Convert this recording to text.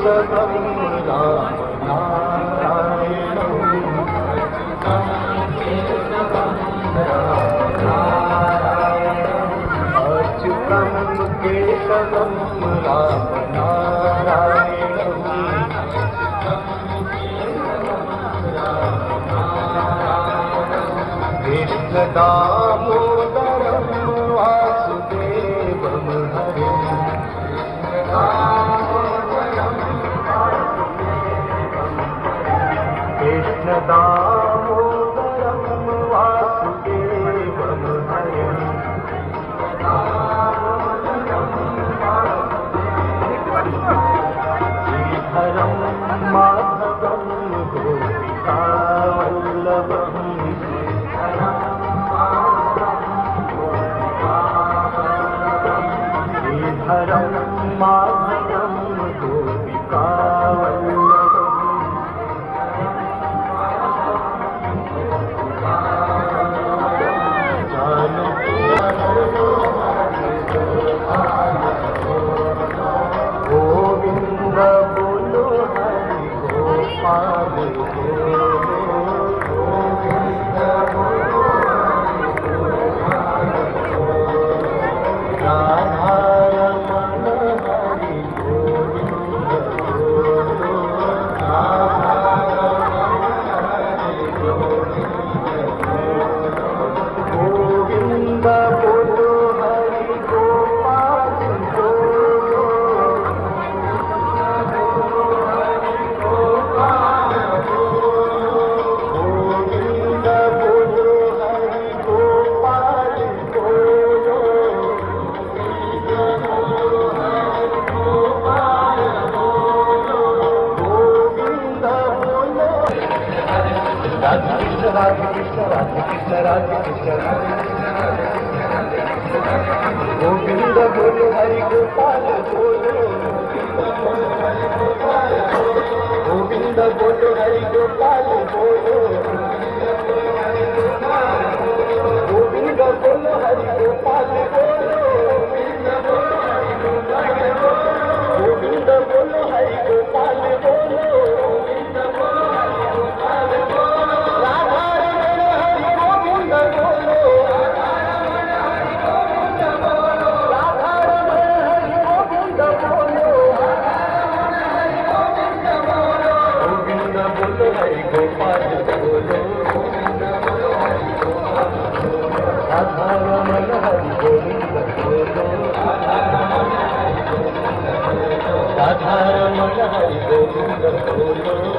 केशवं राम नारायणम् अच्युतं केशवं राम नारायणम् कृष्णदामोदरं वासुदेवं हरिं कृष्णदामोदरं वासुदेवं हरिं श्रीधरं माधवं गोपिकावल्लभम् श्रीधरं माधवं गोपिकावल्लभम् गोविन्द बोलो हरि गोपाल गोविन्द बोलो राधारमण हरि गोविन्द बोलो गोविन्द बोलो हरि गोपाल बोलो गोविन्द बोलो हरि गोपाल बोलो गोविन्द बोलो राधे कृष्ण राधे कृष्ण राधे कृष्ण राधे कृष्ण गोविंद बोलो हरि गोपाल बोलो गोविंद बोलो हरि गोपाल बोलो गोविंद बोलो हरि गोपाल बोलो गोविंद बोलो हरि गोपाल बोलो राधारमण हरि गोविंद बोलो राधारमण हरि गोविंद बोलो गोविंद बोलो हरि गोपाल बोलो राधारमण हरि गोविंद बोलो राधारमण हरि गोविंद बोलो